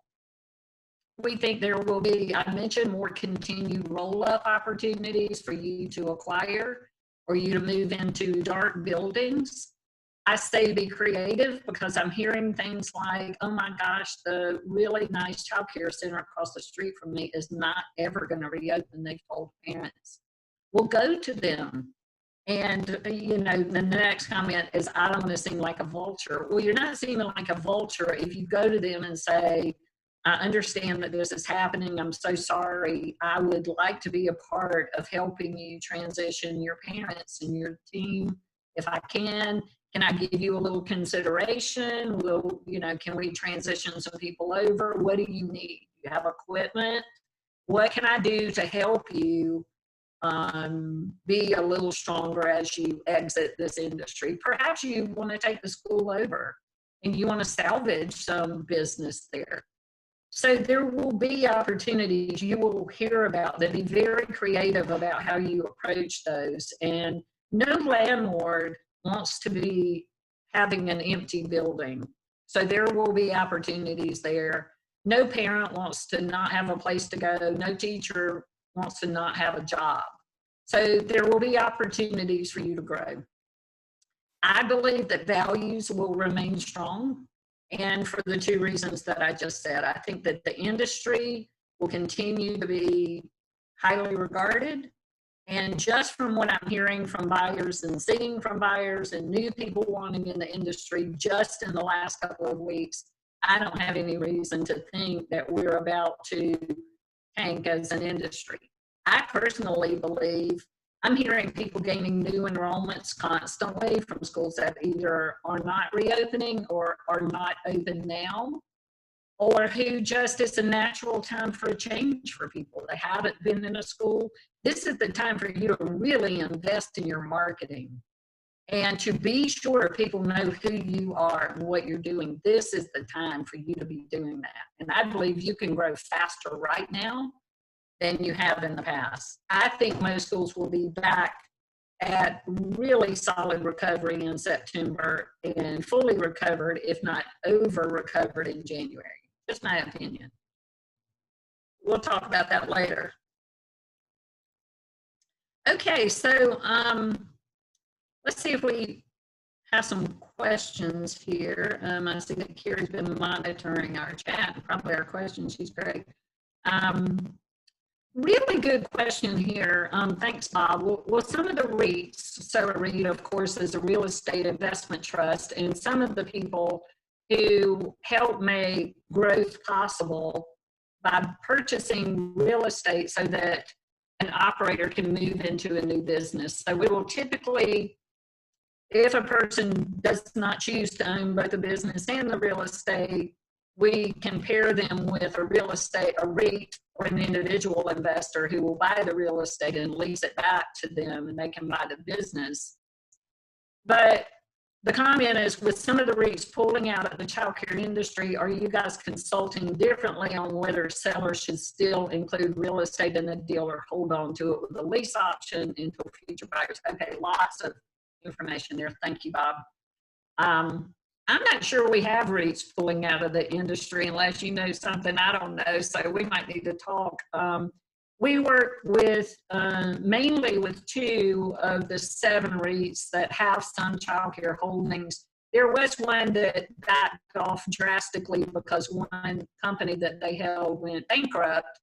We think there will be, I mentioned, more continued roll-up opportunities for you to acquire or you to move into dark buildings. I say be creative because I'm hearing things like, oh my gosh, the really nice child care center across the street from me is not ever going to reopen, they've told parents. Well, go to them. And, you know, the next comment is, I don't want to seem like a vulture. Well, you're not seeming like a vulture if you go to them and say, I understand that this is happening. I'm so sorry. I would like to be a part of helping you transition your parents and your team if I can. Can I give you a little consideration? Will, you know, can we transition some people over? What do you need? You have equipment? What can I do to help you be a little stronger as you exit this industry? Perhaps you want to take the school over and you want to salvage some business there. So there will be opportunities you will hear about that. Be very creative about how you approach those. And no landlord wants to be having an empty building. So there will be opportunities there. No parent wants to not have a place to go. No teacher wants to not have a job. So there will be opportunities for you to grow. I believe that values will remain strong. And for the two reasons that I just said, I think that the industry will continue to be highly regarded. And just from what I'm hearing from buyers and seeing from buyers and new people wanting in the industry just in the last couple of weeks, I don't have any reason to think that we're about to tank as an industry. I personally believe I'm hearing people gaining new enrollments constantly from schools that either are not reopening or are not open now, or who just, it's a natural time for a change for people. They haven't been in a school. This is the time for you to really invest in your marketing and to be sure people know who you are and what you're doing. This is the time for you to be doing that. And I believe you can grow faster right now than you have in the past. I think most schools will be back at really solid recovery in September and fully recovered, if not over recovered, in January. Just my opinion. We'll talk about that later. Okay, so let's see if we have some questions here. I see that Carrie's been monitoring our chat and probably our questions. She's great. Really good question here. Thanks, Bob. Well, some of the REITs, so a REIT, of course, is a real estate investment trust, and some of the people who help make growth possible by purchasing real estate so that an operator can move into a new business. So we will typically, if a person does not choose to own both the business and the real estate, we can pair them with a real estate, a REIT, or an individual investor who will buy the real estate and lease it back to them, and they can buy the business. But the comment is, with some of the REITs pulling out of the childcare industry, are you guys consulting differently on whether sellers should still include real estate in the deal or hold on to it with a lease option until future buyers? Okay, lots of information there. Thank you, Bob. I'm not sure we have REITs pulling out of the industry unless you know something I don't know, so we might need to talk. We work with mainly with 2 of the 7 REITs that have some childcare holdings. There was one that backed off drastically because one company that they held went bankrupt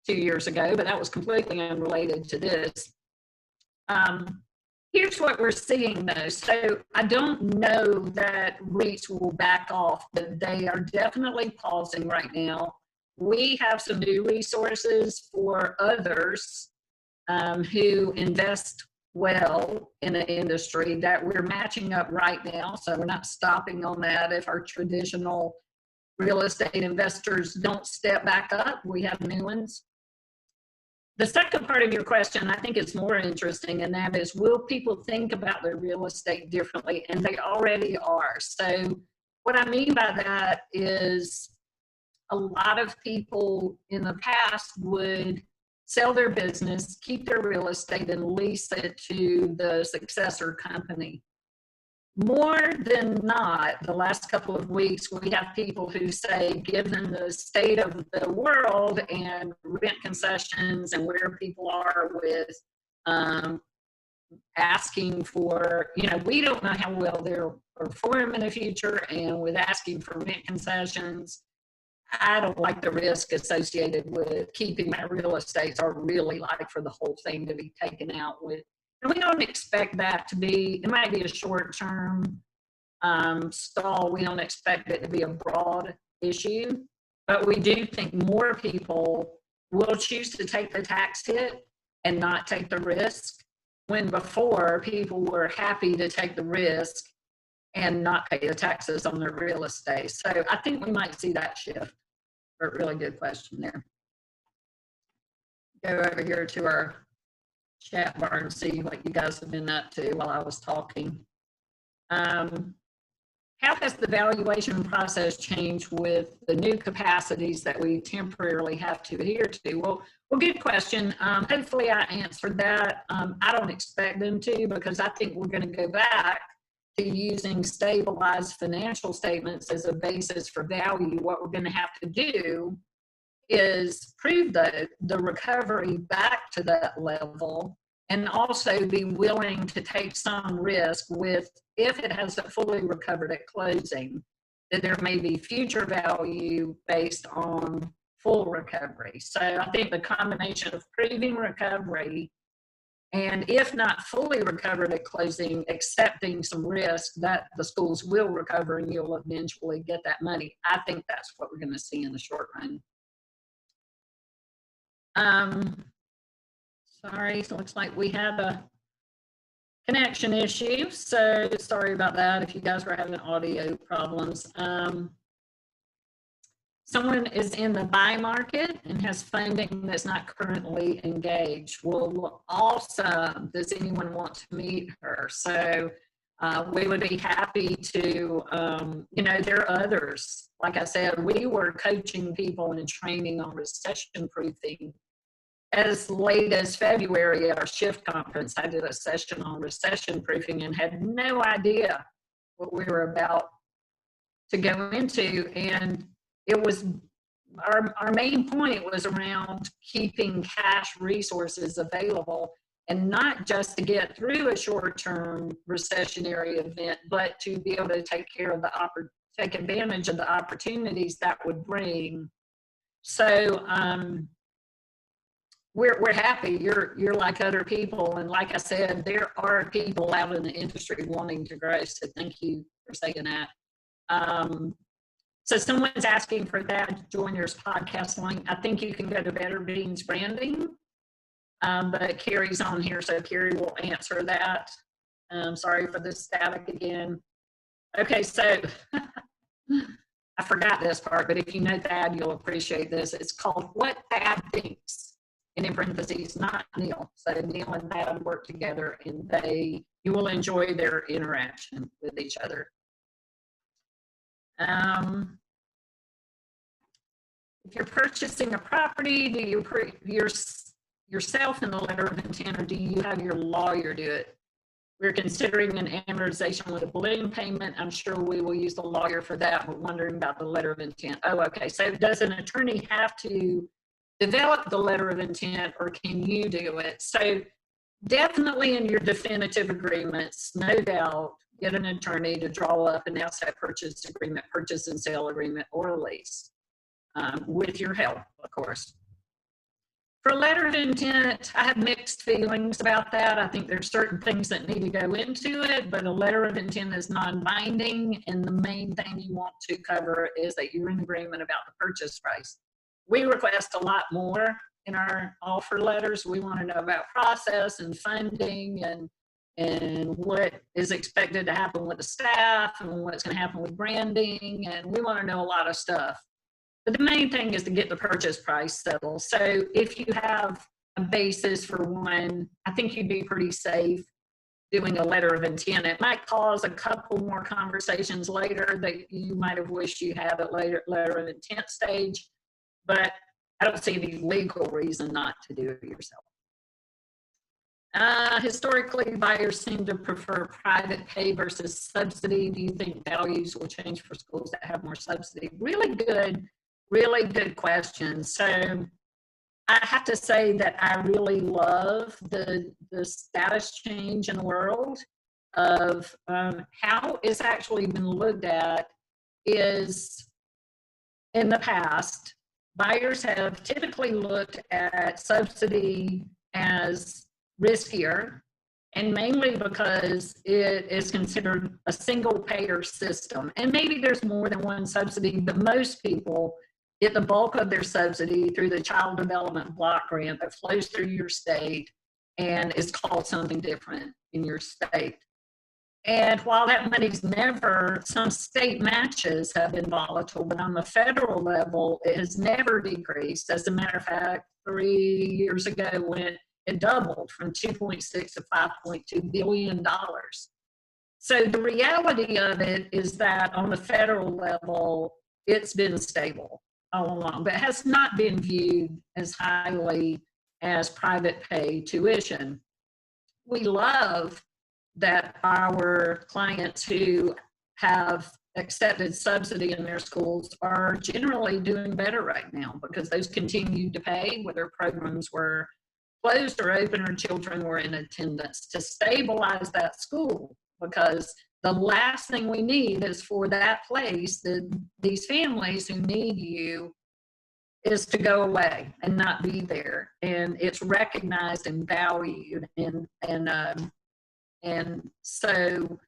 2 years ago, but that was completely unrelated to this. Here's what we're seeing, though. So I don't know that REITs will back off, but they are definitely pausing right now. We have some new resources for others who invest well in the industry that we're matching up right now. So we're not stopping on that. If our traditional real estate investors don't step back up, we have new ones. The second part of your question, I think, is more interesting, and that is, will people think about their real estate differently? And they already are. So what I mean by that is a lot of people in the past would sell their business, keep their real estate, and lease it to the successor company. More than not, the last couple of weeks, we have people who say, given the state of the world and rent concessions and where people are with asking for, you know, we don't know how well they'll perform in the future, and with asking for rent concessions, I don't like the risk associated with keeping that real estate. So I really like for the whole thing to be taken out with And we don't expect that to be, it might be a short-term stall. We don't expect it to be a broad issue, but we do think more people will choose to take the tax hit and not take the risk, when before people were happy to take the risk and not pay the taxes on their real estate. So I think we might see that shift. A really good question there. Go over here to our chat bar and see what you guys have been up to while I was talking. How has the valuation process changed with the new capacities that we temporarily have to adhere to? Well, good question. Hopefully I answered that. I don't expect them to, because I think we're going to go back to using stabilized financial statements as a basis for value. What we're going to have to do is prove the recovery back to that level, and also be willing to take some risk with, if it hasn't fully recovered at closing, that there may be future value based on full recovery. So I think the combination of proving recovery and, if not fully recovered at closing, accepting some risk that the schools will recover and you'll eventually get that money, I think that's what we're going to see in the short run. Sorry, so it looks like we have a connection issue, so sorry about that if you guys were having audio problems. Someone is in the buy market and has funding that's not currently engaged. Well, awesome. Does anyone want to meet her? So we would be happy to, there are others. Like I said, we were coaching people and training on recession proofing as late as February at our shift conference. I did a session on recession proofing and had no idea what we were about to go into. And it was, our main point was around keeping cash resources available, and not just to get through a short-term recessionary event, but to be able to take advantage of the opportunities that would bring. So, we're happy you're like other people, and like I said, there are people out in the industry wanting to grow, so thank you for saying that. So someone's asking for that joiners podcast link. I think you can go to Better Beans Branding, but Carrie's on here, so Carrie will answer that. Sorry for the static again. Okay, so I forgot this part, but if you know Thad, you'll appreciate this. It's called What Thad Thinks. And in parentheses, not Neil. So Neil and Thad work together, and you will enjoy their interaction with each other. If you're purchasing a property, do you yourself in the letter of intent, or do you have your lawyer do it? We're considering an amortization with a balloon payment. I'm sure we will use the lawyer for that. We're wondering about the letter of intent. Oh, okay. So does an attorney have to develop the letter of intent, or can you do it? So definitely in your definitive agreements, no doubt, get an attorney to draw up an asset purchase agreement, purchase and sale agreement, or a lease, with your help, of course. For a letter of intent, I have mixed feelings about that. I think there's certain things that need to go into it, but a letter of intent is non-binding, and the main thing you want to cover is that you're in agreement about the purchase price. We request a lot more in our offer letters. We want to know about process and funding, and what is expected to happen with the staff, and what's going to happen with branding, and we want to know a lot of stuff. But the main thing is to get the purchase price settled. So if you have a basis for one, I think you'd be pretty safe doing a letter of intent. It might cause a couple more conversations later that you might have wished you had at letter of intent stage, but I don't see any legal reason not to do it yourself. Historically, buyers seem to prefer private pay versus subsidy. Do you think values will change for schools that have more subsidy? Really good question. So I have to say that I really love the status change in the world of how it's actually been looked at. Is in the past, buyers have typically looked at subsidy as riskier and mainly because it is considered a single payer system. And maybe there's more than one subsidy, but most people get the bulk of their subsidy through the Child Development Block Grant that flows through your state and is called something different in your state. And while that money's never, some state matches have been volatile, but on the federal level, it has never decreased. As a matter of fact, 3 years ago, when it doubled from 2.6 to $5.2 billion. So the reality of it is that on the federal level, it's been stable all along, but has not been viewed as highly as private pay tuition. We love that our clients who have accepted subsidy in their schools are generally doing better right now because those continued to pay, whether programs were closed or open or children were in attendance, to stabilize that school, because the last thing we need is for that place, these families who need you, is to go away and not be there. And it's recognized and valued, and so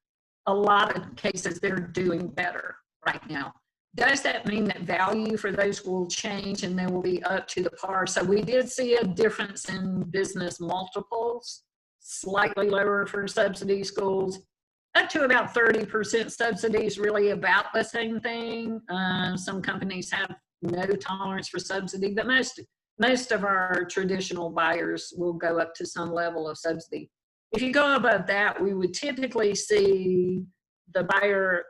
a lot of cases they're doing better right now. Does that mean that value for those will change and they will be up to the par? So we did see a difference in business multiples, slightly lower for subsidy schools, up to about 30% subsidies, really about the same thing. Some companies have no tolerance for subsidy, but most of our traditional buyers will go up to some level of subsidy. If you go above that, we would typically see the buyer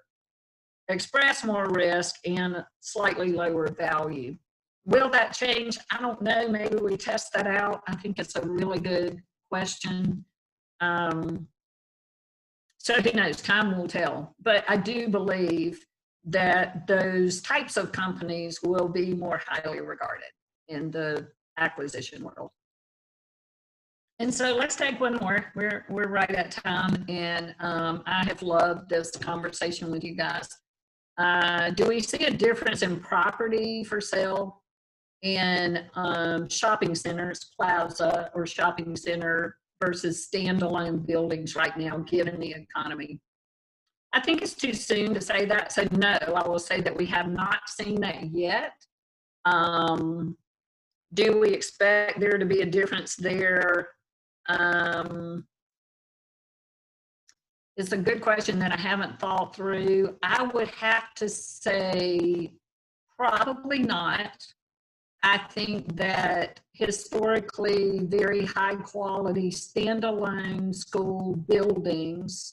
express more risk and slightly lower value. Will that change? I don't know. Maybe we test that out. I think it's a really good question. So who knows? Time will tell. But I do believe that those types of companies will be more highly regarded in the acquisition world. And so let's take one more. We're right at time, and I have loved this conversation with you guys. Do we see a difference in property for sale in shopping centers, plaza or shopping center versus standalone buildings right now, given the economy? I think it's too soon to say that. So no, I will say that we have not seen that yet. Do we expect there to be a difference there? It's a good question that I haven't thought through. I would have to say probably not. I think that historically very high quality standalone school buildings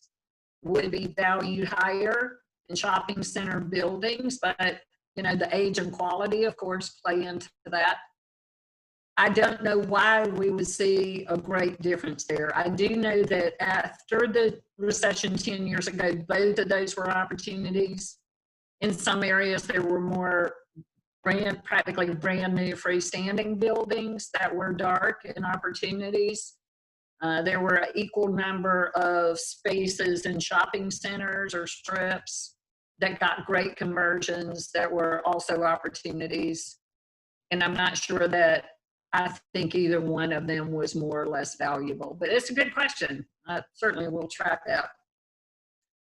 would be valued higher than shopping center buildings, but you know, the age and quality of course play into that. I don't know why we would see a great difference there. I do know that after the recession 10 years ago, both of those were opportunities. In some areas, there were more practically brand new freestanding buildings that were dark and opportunities. There were an equal number of spaces in shopping centers or strips that got great conversions that were also opportunities. And I'm not sure that I think either one of them was more or less valuable, but it's a good question. I certainly will track that.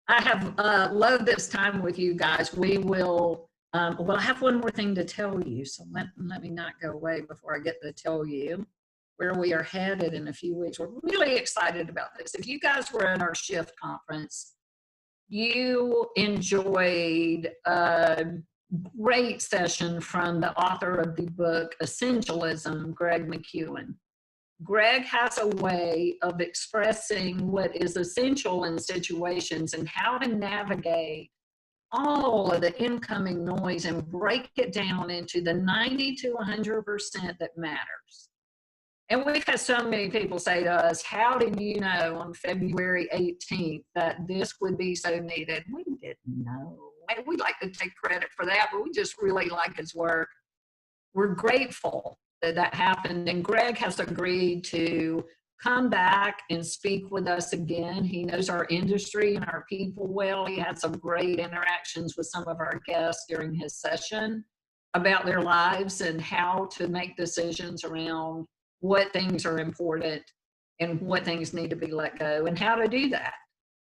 I have loved this time with you guys. We will, well, I have one more thing to tell you, so let me not go away before I get to tell you where we are headed in a few weeks. We're really excited about this. If you guys were at our Shift conference, you enjoyed great session from the author of the book Essentialism, Greg McEwen. Greg has a way of expressing what is essential in situations and how to navigate all of the incoming noise and break it down into the 90 to 100% that matters. And we've had so many people say to us, how did you know on February 18th that this would be so needed? We didn't know. We'd like to take credit for that, but we just really like his work. We're grateful that that happened. And Greg has agreed to come back and speak with us again. He knows our industry and our people well. He had some great interactions with some of our guests during his session about their lives and how to make decisions around what things are important. and what things need to be let go and how to do that.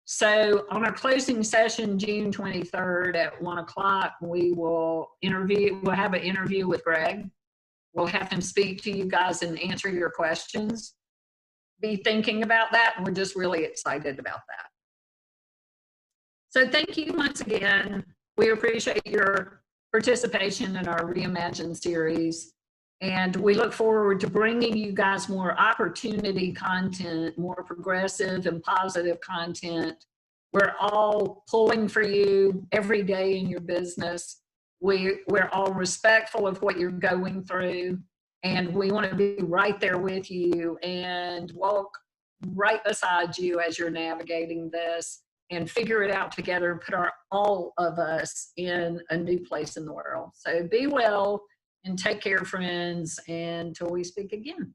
So on our closing session, June 23rd at 1 o'clock, we'll have an interview with Greg. We'll have him speak to you guys and answer your questions. Be thinking about that, and we're just really excited about that. So thank you once again. We appreciate your participation in our Reimagine series, and we look forward to bringing you guys more opportunity content, more progressive and positive content. We're all pulling for you every day in your business. We're all respectful of what you're going through, and we want to be right there with you and walk right beside you as you're navigating this and figure it out together and put all of us in a new place in the world. So be well and take care, friends, until we speak again.